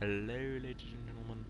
Hello, ladies and gentlemen.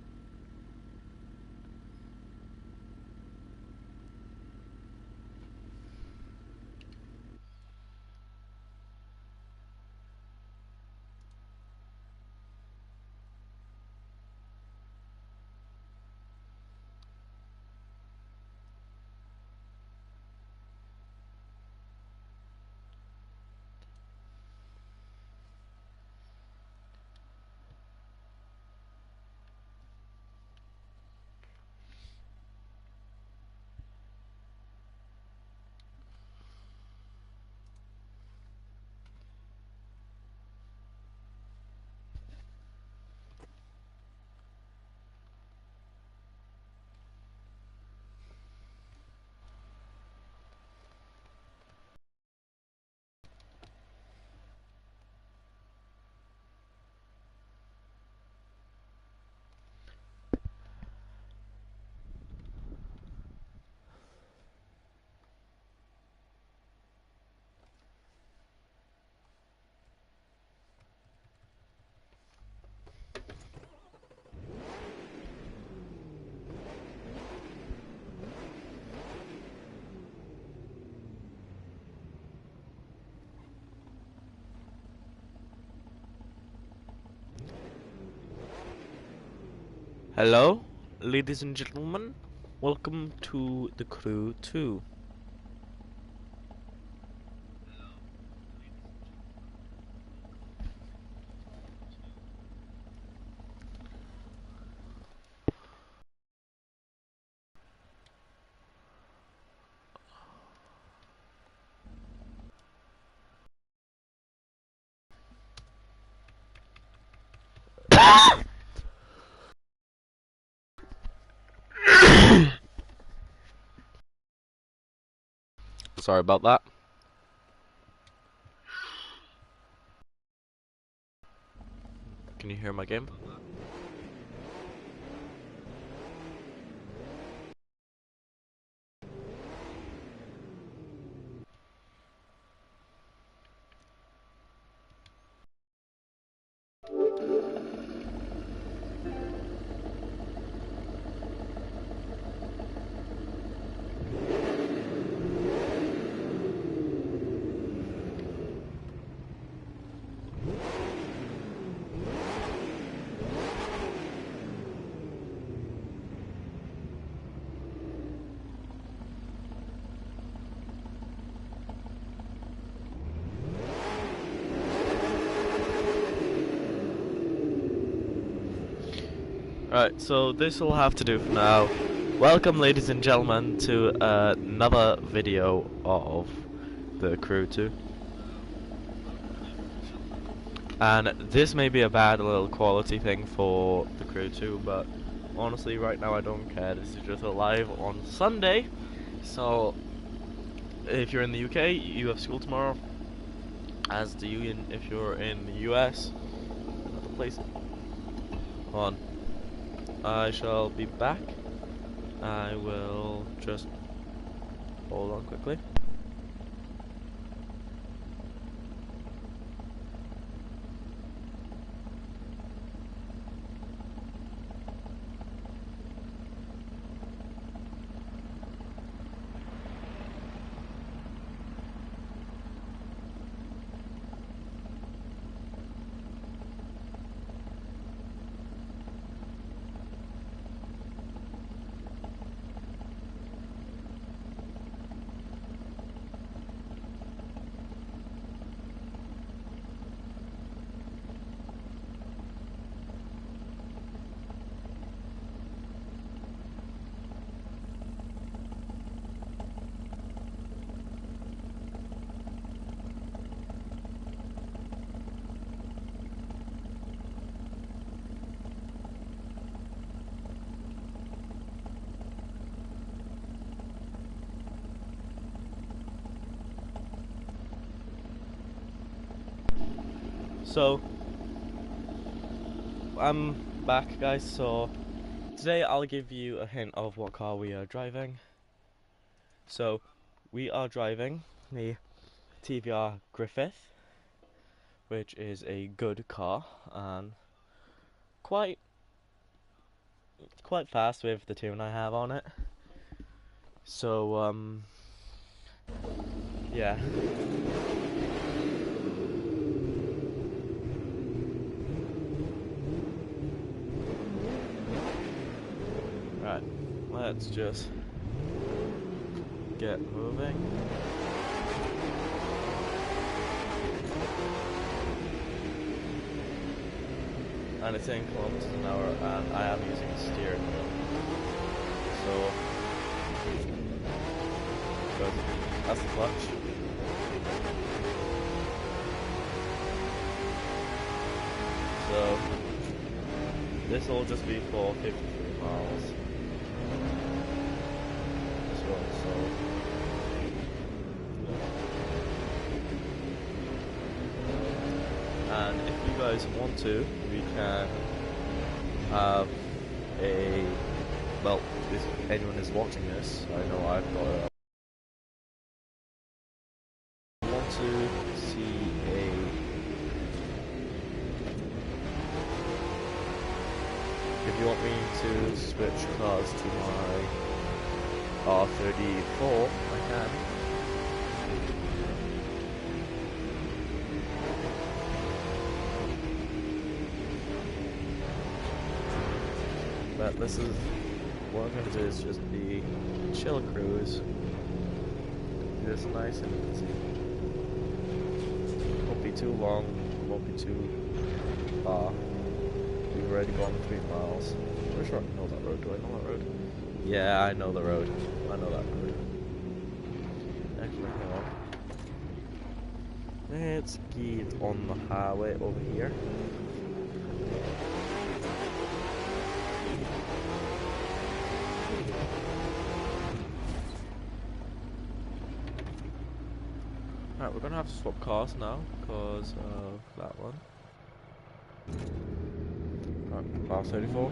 Hello, ladies and gentlemen. Welcome to the Crew 2. Sorry about that. Can you hear my game? Right, so this will have to do for now. Welcome, ladies and gentlemen, to another video of the Crew 2. And this may be a bad little quality thing for the Crew 2, but honestly, right now I don't care. This is just a live on Sunday, so if you're in the UK, you have school tomorrow, as do you if you're in the US. Another place. Hold on. I shall be back. I will just hold on quickly. So, I'm back, guys. So, today I'll give you a hint of what car we are driving. So, we are driving the TVR Griffith, which is a good car, and quite fast with the tune I have on it. So yeah. Right, let's just get moving. And it's in kilometers an hour, and I am using a steering wheel. So, that's the clutch. So, this will just be for 53 miles. This one, so. And if you guys want to, we can have a, well, if anyone is watching this, I know I've got a, want to see if you want me to switch cars to my R34, I can. But this is what I'm going to do is just be chill cruise. Just nice and easy. Won't be too long, won't be too far. We've already gone 3 miles. Pretty sure I know that road. Do I know that road? Yeah, I know the road. I know that road. Actually, hang on. Let's get on the highway over here. Alright, we're gonna have to swap cars now because of that one. Alright, car 34.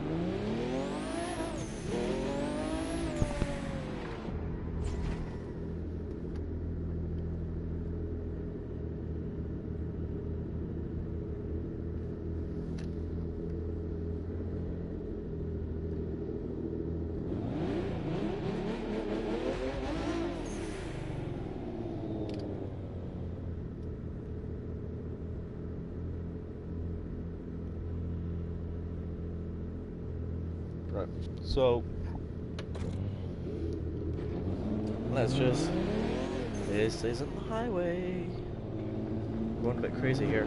Right, so let's just. This isn't the highway. We're going a bit crazy here,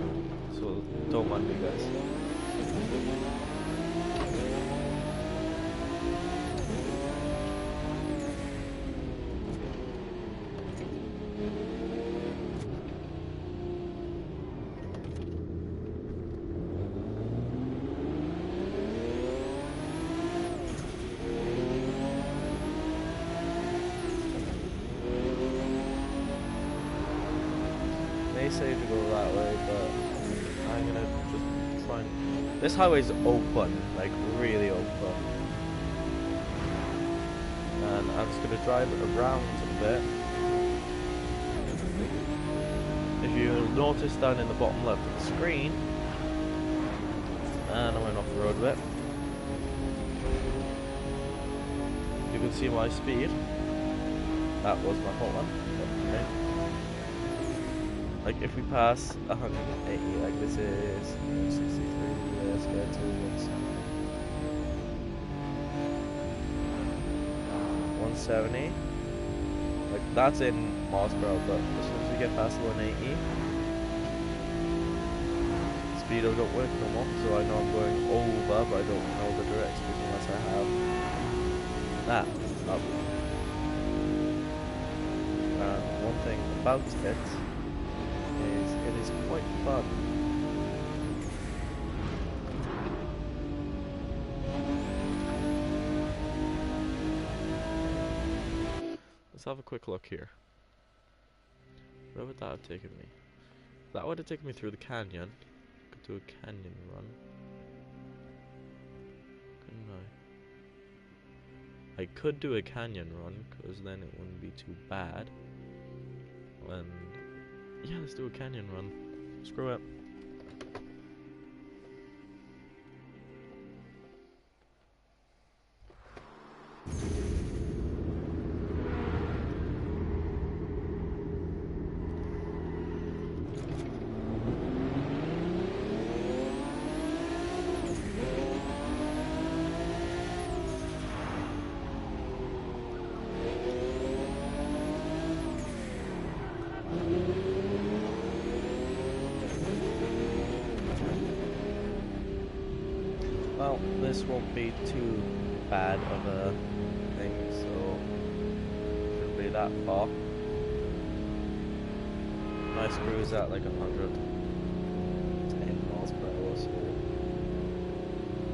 so don't mind me, guys. They say to go that way, but I'm gonna just try and. This highway's open, like really open. And I'm just gonna drive it around a bit. If you notice down in the bottom left of the screen, and I went off the road a bit, you can see my speed. That was my fault one. Okay. Like if we pass 180, like this is 63, let's get to 170. Like that's in miles per hour, but as soon as we get past 180, speedo don't work no more, so I know I'm going over, but I don't know the direction unless I have that up. And one thing about it is quite fun. Let's have a quick look here. Where would that have taken me? That would have taken me through the canyon. Could do a canyon run. Couldn't I? I could do a canyon run, because then it wouldn't be too bad. And yeah, let's do a canyon run. Screw it. well, this won't be too bad of a thing, so shouldn't be that far. My cruise at like 110 miles per hour, so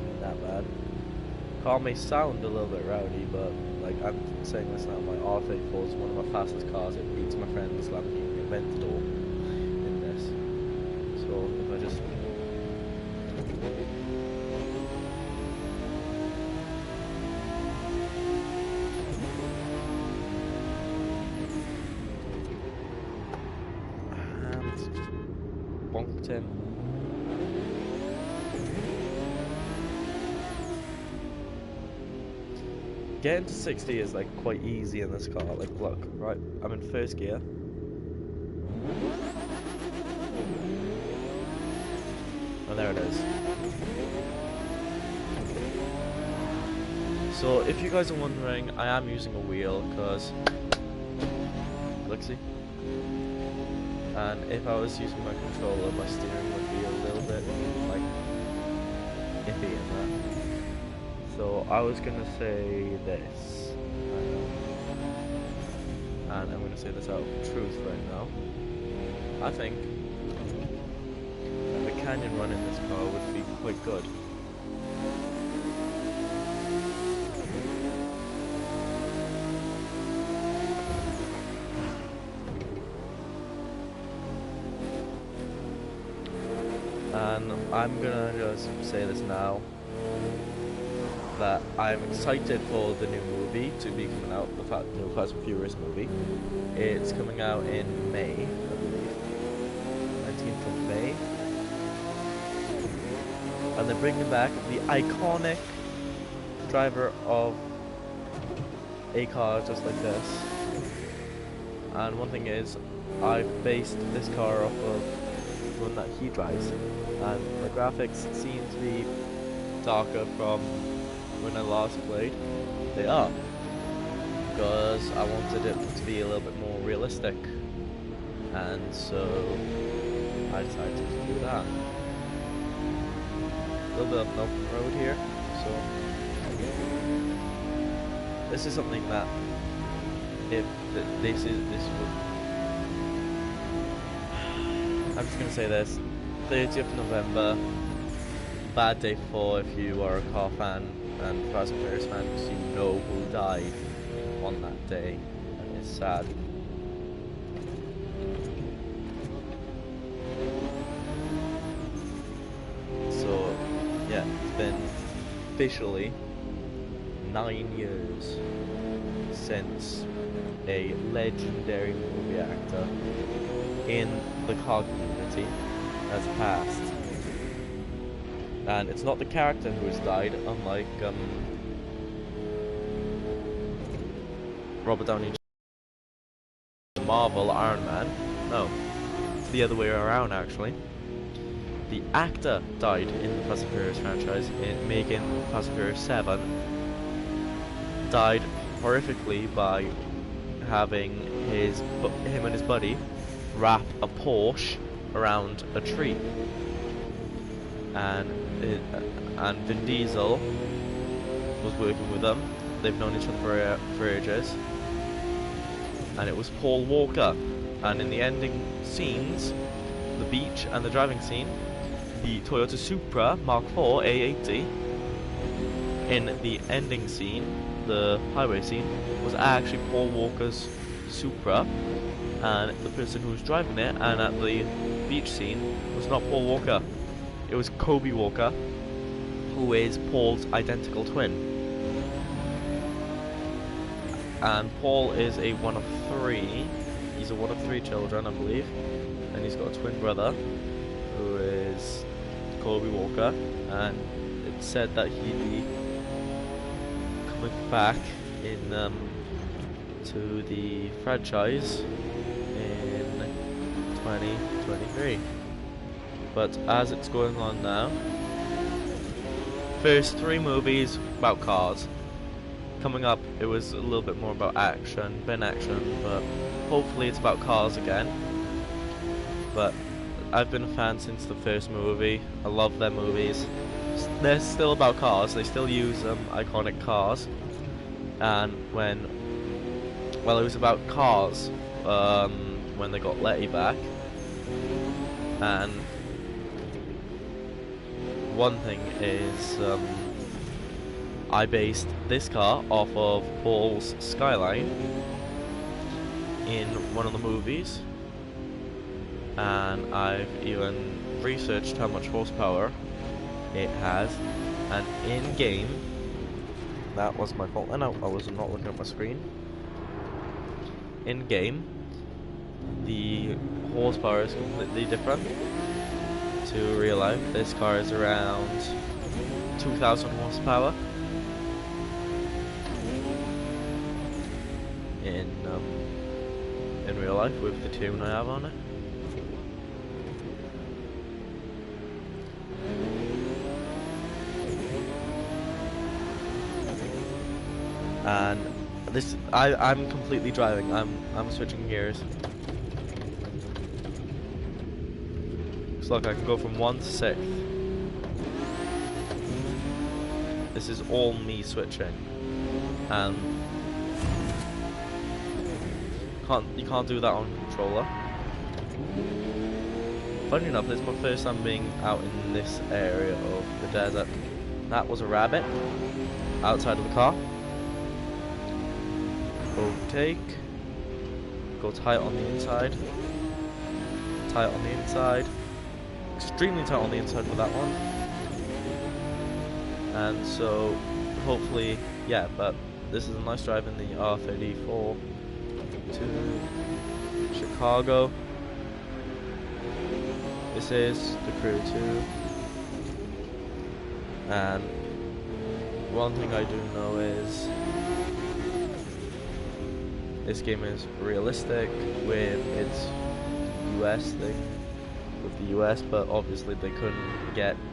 not that bad. Car may sound a little bit rowdy, but like I'm saying this now, my R34 is one of my fastest cars. It beats my friend's Lamborghini Aventador in this. So if I just bonked him. Getting to 60 is like quite easy in this car. Like, look, right? I'm in first gear. And there it is. So, if you guys are wondering, I am using a wheel because, look, see. And if I was using my controller, my steering would be a little bit like iffy in that. So I was gonna say this, and I'm gonna say this out of truth right now. I think that the canyon run in this car would be quite good. And I'm gonna just say this now, that I'm excited for the new movie to be coming out, the new Fast and Furious movie. It's coming out in May, I believe, 19th of May. And they're bringing back the iconic driver of a car just like this. And one thing is, I've based this car off of one that he drives, and the graphics seem to be darker from when I last played. They are, because I wanted it to be a little bit more realistic, and so I decided to do that. A little bit of an open road here, so this is something that if this would, I'm just gonna say this, 30th of November, bad day for if you are a car fan and Fast and Furious fan, because you know who died on that day, and it's sad. So, yeah, it's been officially 9 years since a legendary movie actor in the car community has passed. And it's not the character who has died, unlike Robert Downey Jr. Marvel Iron Man. No, it's the other way around actually. The actor died in the Fast and Furious franchise, in making Fast and Furious 7. Died horrifically by having him and his buddy wrap a Porsche around a tree. And Vin Diesel was working with them. They've known each other for ages. And it was Paul Walker. And in the ending scenes, the beach and the driving scene, the Toyota Supra Mark IV A80, in the ending scene, the highway scene, was actually Paul Walker's Supra, and the person who was driving it, and at the beach scene, was not Paul Walker. It was Kobe Walker, who is Paul's identical twin. And Paul is a one of three. He's a one of three children, I believe, and he's got a twin brother, who is Kobe Walker. And it's said that he'd be coming back in to the franchise in 2023. But as it's going on now, first 3 movies about cars. Coming up, it was a little bit more about action, but hopefully it's about cars again. But I've been a fan since the first movie. I love their movies, they're still about cars. They still use iconic cars. And well, it was about cars when they got Letty back. And one thing is, I based this car off of Paul's Skyline in one of the movies, and I've even researched how much horsepower it has, and in game, that was my fault, and I was not looking at my screen. In game, the horsepower is completely different to real life. This car is around 2,000 horsepower. In real life with the tune I have on it. And this I'm completely driving. I'm switching gears. Looks like I can go from 1 to 6. This is all me switching. And you can't do that on controller. Funny enough, this is my first time being out in this area of the desert. That was a rabbit outside of the car. Overtake. Go tight on the inside. Tight on the inside. Extremely tight on the inside with that one. And so, hopefully, yeah, but this is a nice drive in the R34 to Chicago. This is the Crew 2. And one thing I do know is this game is realistic with its US thing, with the US, but obviously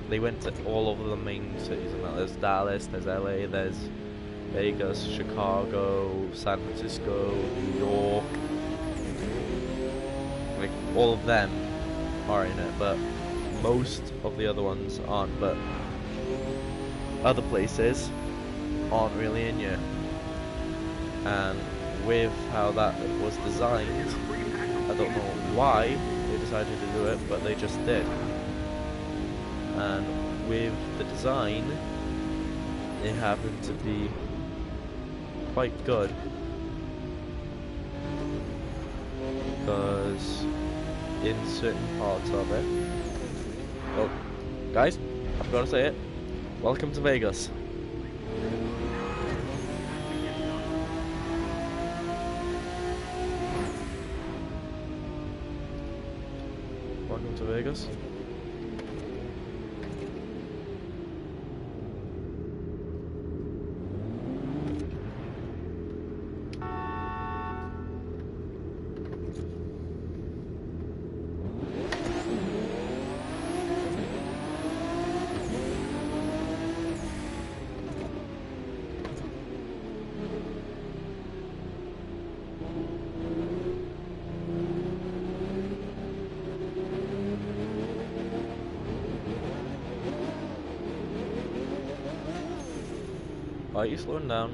they went to all over the main cities, and there's Dallas, there's LA, there's Vegas, Chicago, San Francisco, New York. Like, all of them are in it, but most of the other ones aren't, but other places aren't really in yet. And with how that was designed, I don't know why they decided to do it, but they just did. And with the design, it happened to be quite good, because in certain parts of it, well, guys, I've got to say it, welcome to Vegas. Welcome to Vegas. Why are you slowing down?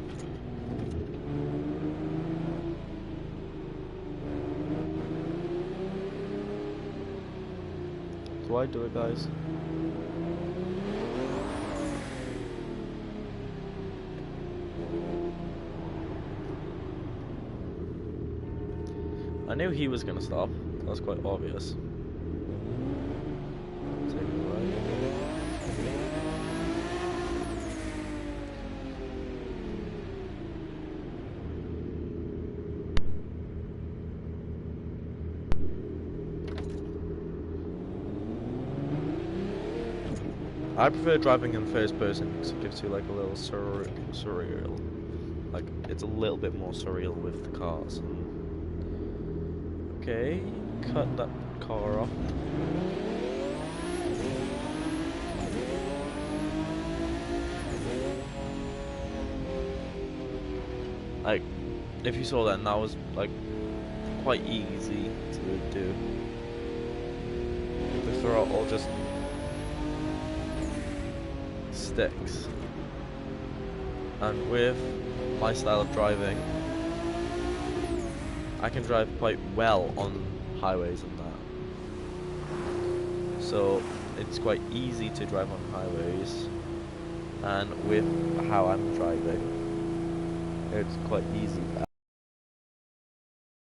Do I do it, guys? I knew he was gonna stop. That's quite obvious. Take it right. I prefer driving in first person because it gives you like a little surreal. Like, it's a little bit more surreal with the cars. Okay, cut that car off. Like, if you saw that, that was like quite easy to do. The throttle just sticks. And with my style of driving, I can drive quite well on highways and that. So it's quite easy to drive on highways, and with how I'm driving, it's quite easy.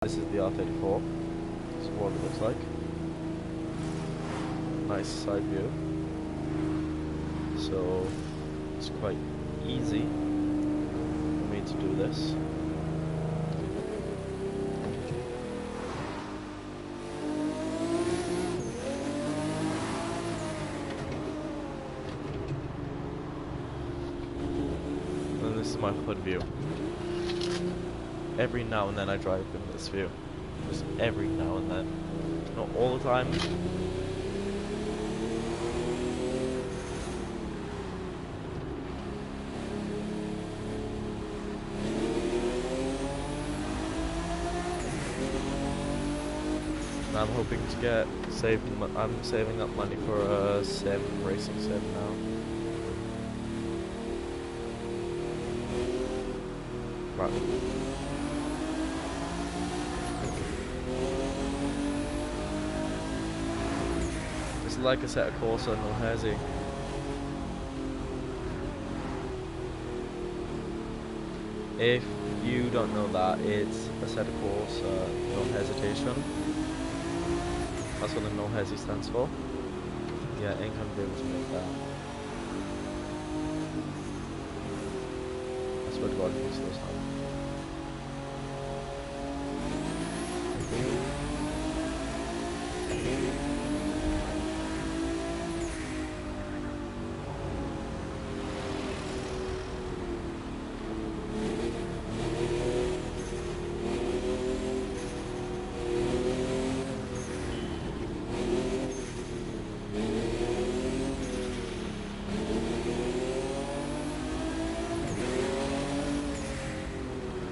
This is the R34. This is what it looks like. Nice side view. So it's quite easy for me to do this. And this is my hood view. Every now and then I drive in this view. Just every now and then. Not all the time. And I'm hoping to get I'm saving up money for a racing sim now. Right. It's like a set of Corsa, no hazy. If you don't know that, it's a set of Corsa, no hesitation. That's what the no hesi stands for. Yeah, ain't gonna be able to make that. I swear to God, if you see this now.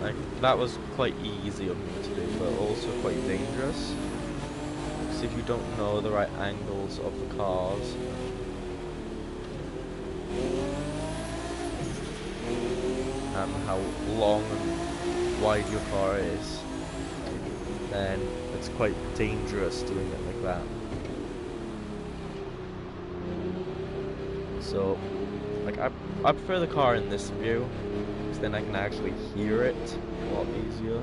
Like, that was quite easy of me to do, but also quite dangerous. Because if you don't know the right angles of the cars, and how long and wide your car is, then it's quite dangerous doing it like that. So, like, I prefer the car in this view, because then I can actually hear it a lot easier.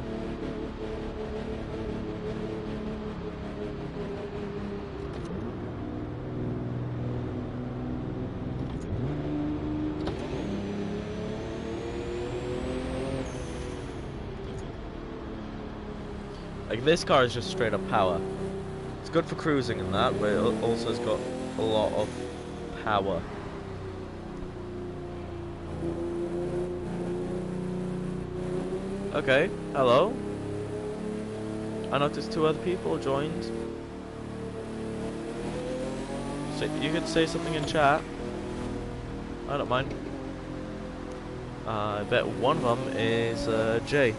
Like, this car is just straight up power. It's good for cruising and that, but it also has got a lot of power. Okay, hello. I noticed 2 other people joined. So you could say something in chat. I don't mind. I bet one of them is Jay.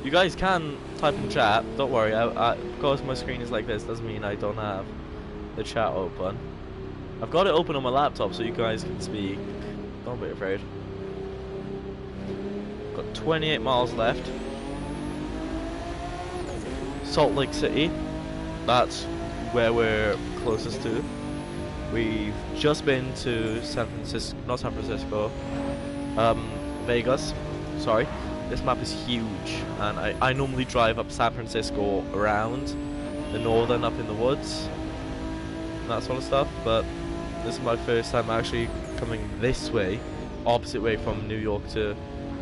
You guys can type in chat, don't worry, because my screen is like this doesn't mean I don't have the chat open. I've got it open on my laptop so you guys can speak, don't be afraid. Got 28 miles left. Salt Lake City, that's where we're closest to. We've just been to Vegas, sorry. This map is huge, and I normally drive up San Francisco around the northern, up in the woods, and that sort of stuff, but this is my first time actually coming this way, opposite way from New York to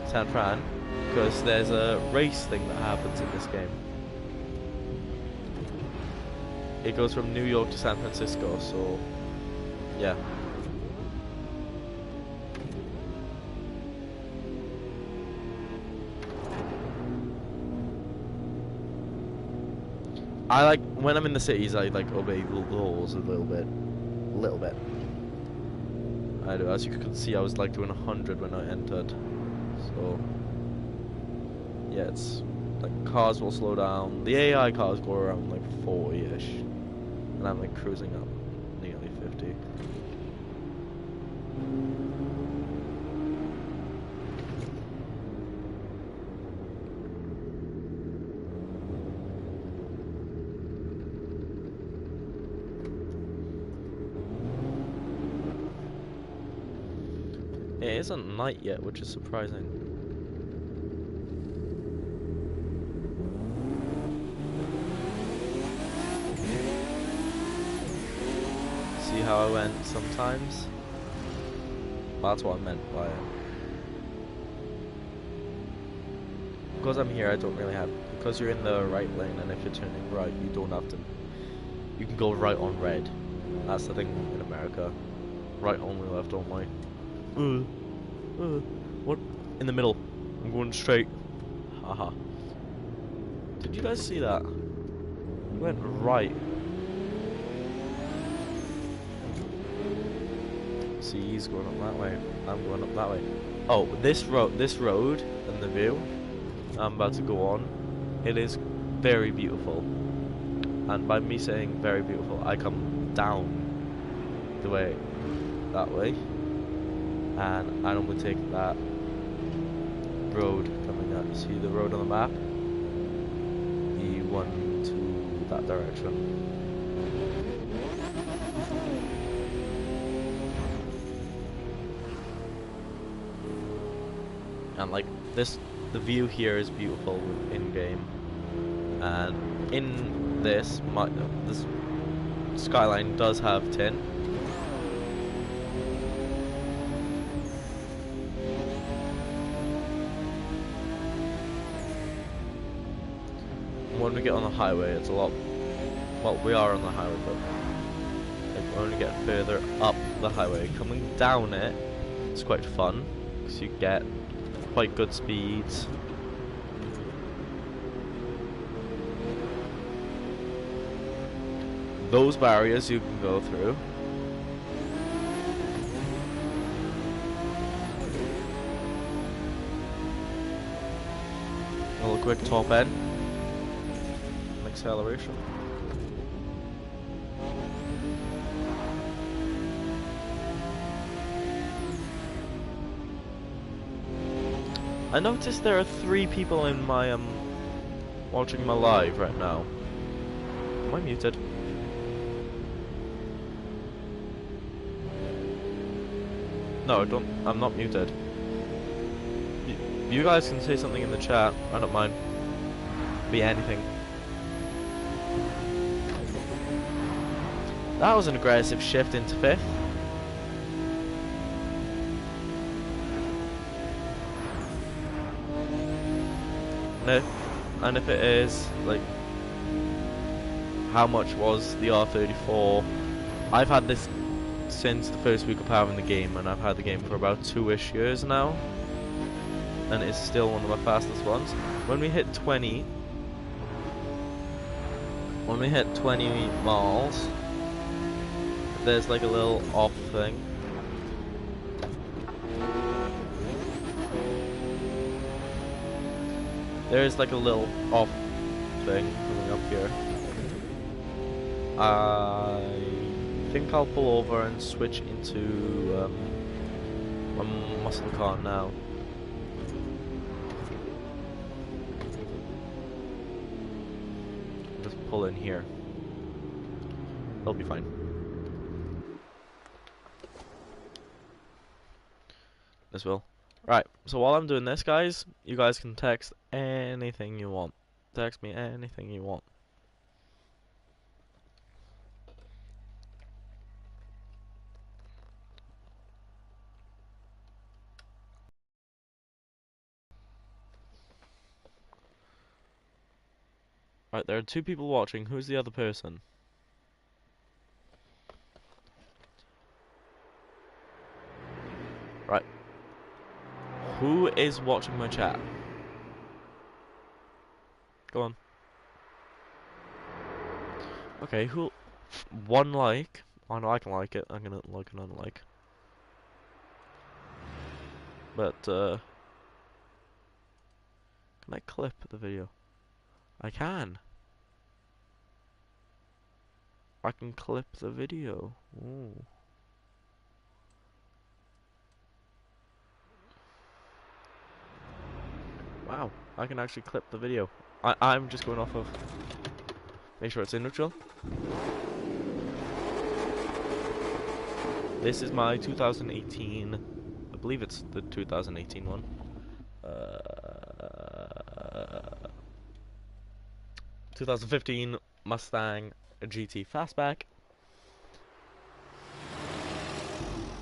San Fran, because there's a race thing that happens in this game. It goes from New York to San Francisco, so yeah. I like, when I'm in the cities, I like obey the laws a little bit. I do. As you can see, I was like doing 100 when I entered. So, yeah, it's like cars will slow down. The AI cars go around like 40-ish, and I'm like cruising up nearly 50. It isn't night yet, which is surprising. See how I went sometimes? That's what I meant by it. Because I'm here, I don't really have... Because you're in the right lane, and if you're turning right, you don't have to... You can go right on red. That's the thing in America. Right only, left only. What? In the middle. I'm going straight. Haha. Did you guys see that? He went right. See, he's going up that way. I'm going up that way. Oh, this road, and the view I'm about to go on, it is very beautiful. And by me saying very beautiful, I come down the way, that way, and I normally take that road coming up. See the road on the map? The one to that direction. And like this, the view here is beautiful in game, and in this, this skyline does have tin. When we get on the highway, it's a lot. Well, we are on the highway, but like when we get further up the highway, coming down it, it's quite fun because you get quite good speeds. Those barriers you can go through. A little quick top end. Acceleration. I noticed there are 3 people in my watching my live right now. Am I muted? No, I'm not muted. You guys can say something in the chat. I don't mind. Be anything. That was an aggressive shift into 5th. No, and if it is, like, how much was the R34? I've had this since the first week of having the game, and I've had the game for about 2-ish years now, and it's still one of my fastest ones. When we hit 20 miles, there's like a little off thing. There's like a little off thing coming up here. I think I'll pull over and switch into a muscle car now. Just pull in here. It'll be fine. This will. Right, so while I'm doing this, guys, you guys can text anything you want. Text me anything you want. Right, there are 2 people watching. Who's the other person? Right. Who is watching my chat? Go on. Okay, who... 1 like. I know I can like it. I'm gonna like and unlike. But, Can I clip the video? I can. I can clip the video. Ooh. Wow, I can actually clip the video. I'm just going off of... Make sure it's in neutral. This is my 2018... I believe it's the 2018 one. 2015 Mustang GT Fastback.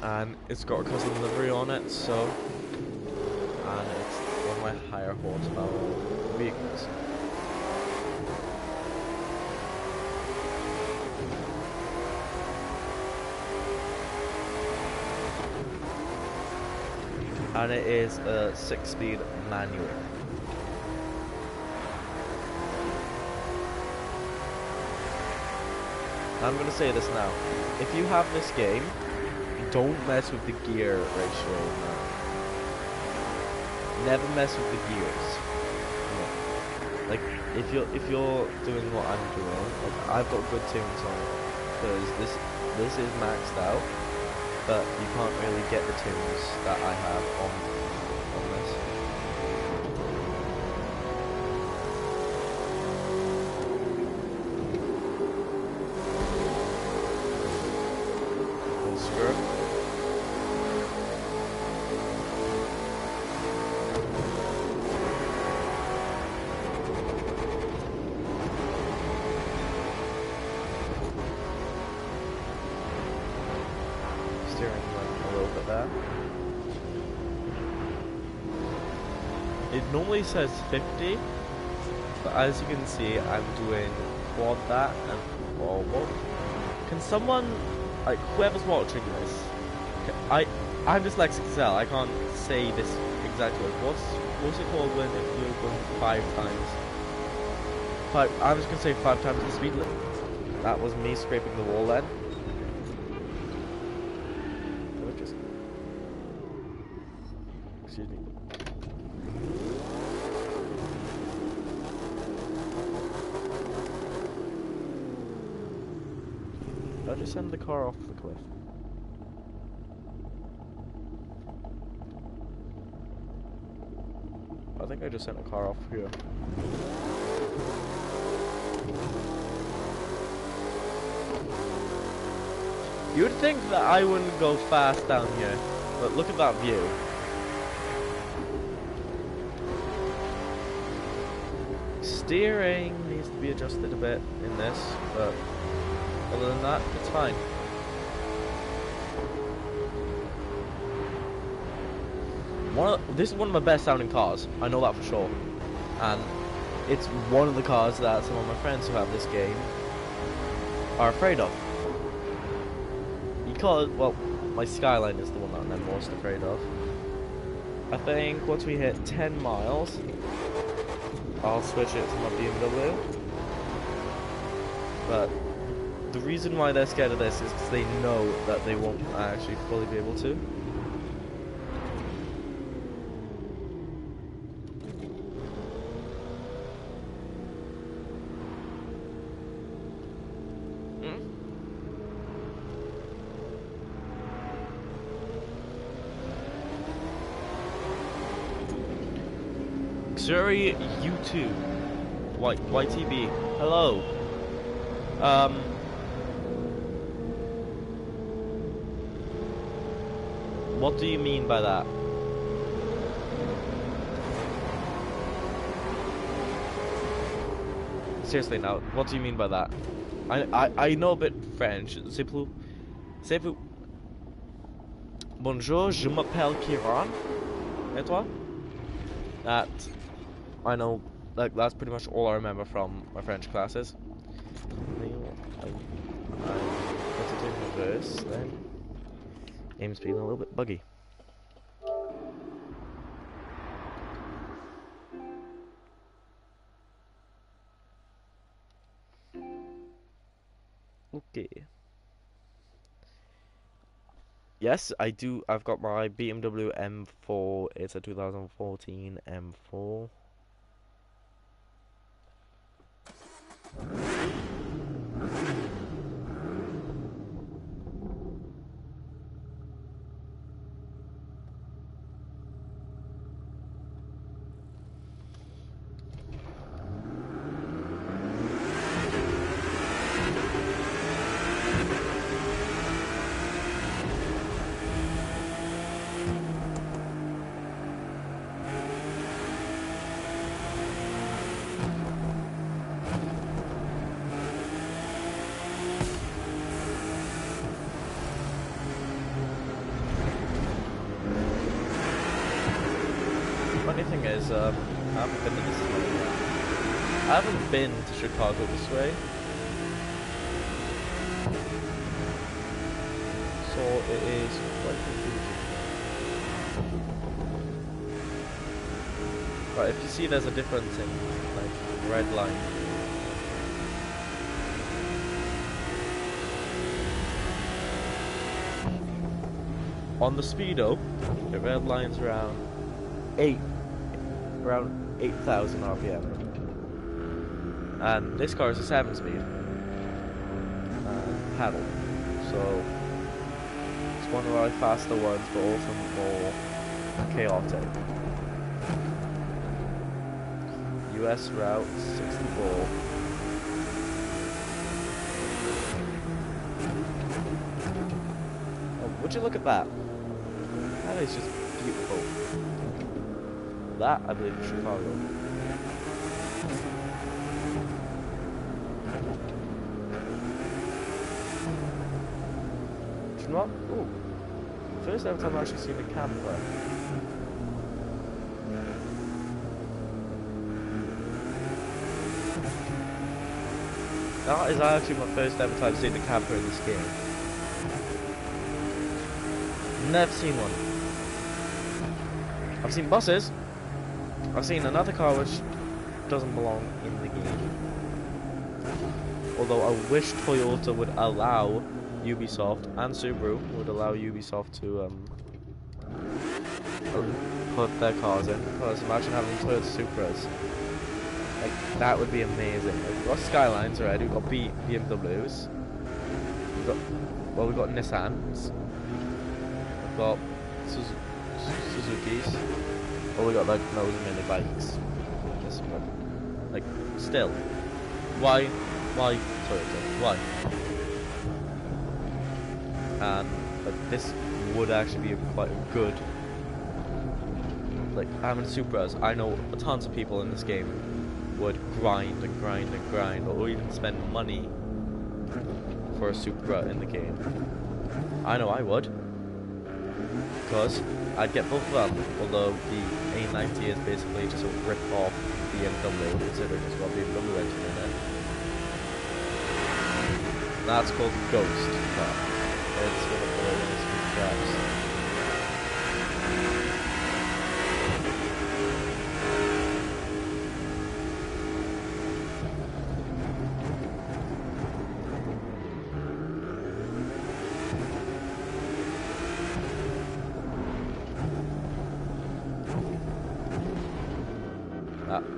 And it's got a custom livery on it, so... And it's one of my higher horsepower vehicles. And it is a 6-speed manual. I'm gonna say this now. If you have this game, don't mess with the gear ratio now. Never mess with the gears. No. Like if you're doing what I'm doing, like I've got good tunes on it, because this is maxed out, but you can't really get the tunes that I have on this. Full skirt. Steering wheel a little bit there. It normally says 50, but as you can see, I'm doing quad that and forward. Can someone, like whoever's watching this, I'm dyslexic as hell. I can't say this exactly. What's it called when if you're going 5 times? I was gonna say 5 times the speed limit. That was me scraping the wall then. Excuse me. I'll just send the car off the cliff. I think I just sent a car off here. You would think that I wouldn't go fast down here, but look at that view. Steering needs to be adjusted a bit in this, but other than that, it's fine. This is one of my best sounding cars, I know that for sure. And it's one of the cars that some of my friends who have this game are afraid of. Because, well, my Skyline is the one that I'm most afraid of. I think once we hit 10 miles, I'll switch it to my BMW. But the reason why they're scared of this is because they know that they won't actually fully be able to. Xuri U2 YTB. Hello. What do you mean by that? Seriously now, what do you mean by that? I know a bit French. C'est plus Bonjour, je m'appelle Kiran. Et toi? That I know, like that's pretty much all I remember from my French classes. What's it in reverse then? Game's being a little bit buggy. Okay. Yes, I do. I've got my BMW M4. It's a 2014 M4. Funny thing is, I haven't been to this way. I haven't been to Chicago this way. So it is quite confusing. Right, if you see there's a difference in, like, red line. On the speedo, the red line's around 8,000 RPM. And this car is a 7-speed paddle, so it's one of our faster ones, but also more chaotic. US route 64. Oh, would you look at that? That is just beautiful. That, I believe, is Chicago. Do you know what? Ooh. First ever time I've actually seen a camper. That is actually my first ever time seeing a camper in this game. Never seen one. I've seen buses. I've seen another car which doesn't belong in the game. Although I wish Toyota would allow Ubisoft, and Subaru would allow Ubisoft to put their cars in. Because imagine having Toyota Supras. Like, that would be amazing. Like, we've got Skylines already, we've got BMWs. We've got Nissans. We've got Suzuki's. Or we got like those mini bikes. This one. Like, still. Why Toyota? Why? And like, this would actually be quite a good. Like, having Supras, I know tons of people in this game would grind and grind and grind, or even spend money for a Supra in the game. I know I would. Because I'd get both of them, although the A90 is basically just a rip-off BMW, considering it's got a BMW engine in it. That's called Ghost car. It's one of the latest cars.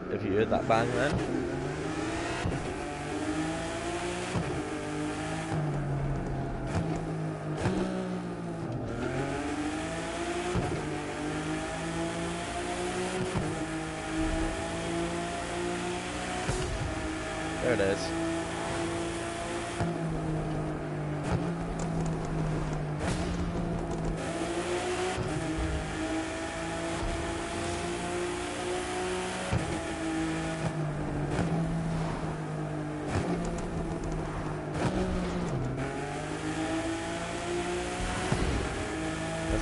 If you heard that bang then. There it is.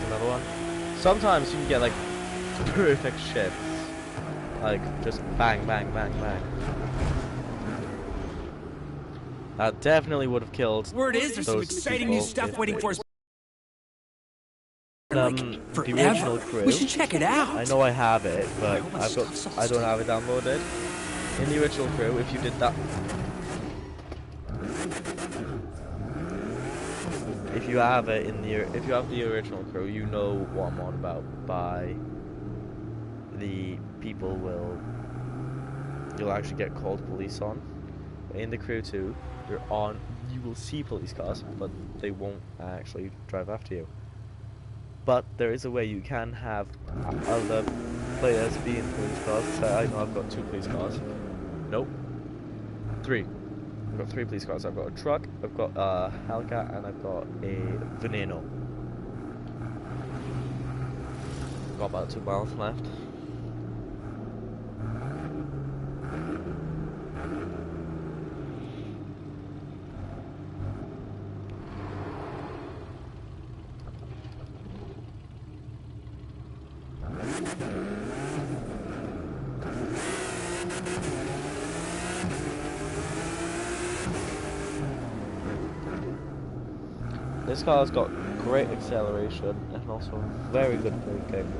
Another one. Sometimes you can get like perfect shifts, like just bang, bang, bang, bang. That definitely would have killed. Word is there's some exciting new stuff waiting for us. The original crew. We should check it out. I know I have it, but I don't have it downloaded. In the original crew, if you did that. If you have it in the, if you have the original crew, you know what I'm on about. By the people you'll actually get called police on, in the Crew 2, you will see police cars, but they won't actually drive after you. But there is a way you can have other players be in police cars. So I know I've got 2 police cars. Nope. 3. I've got 3 police cars. I've got a truck, I've got a Hellcat, and I've got a Veneno. Got about 2 miles left. This car's got great acceleration and also very good braking.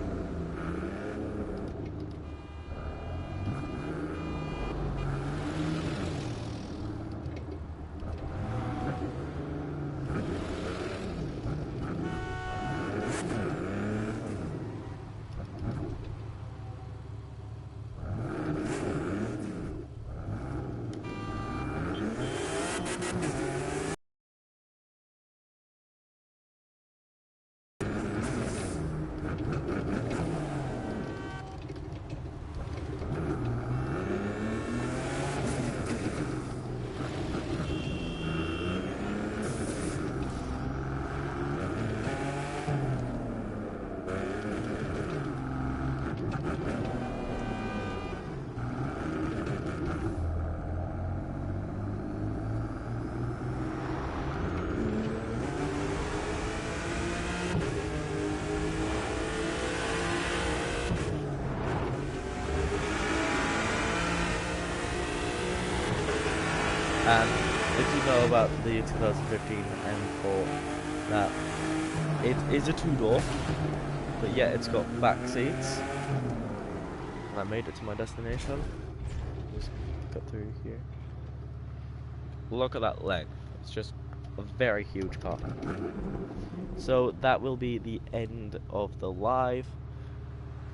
And if you know about the 2015 M4, that it is a 2-door, but yeah, it's got back seats. And I made it to my destination. Just cut through here. Look at that length. It's just a very huge car. So that will be the end of the live,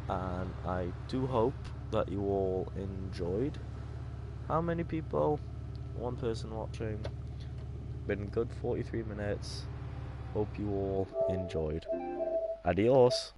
and I do hope that you all enjoyed. How many people? 1 person watching. Been good 43 minutes. Hope you all enjoyed. Adios.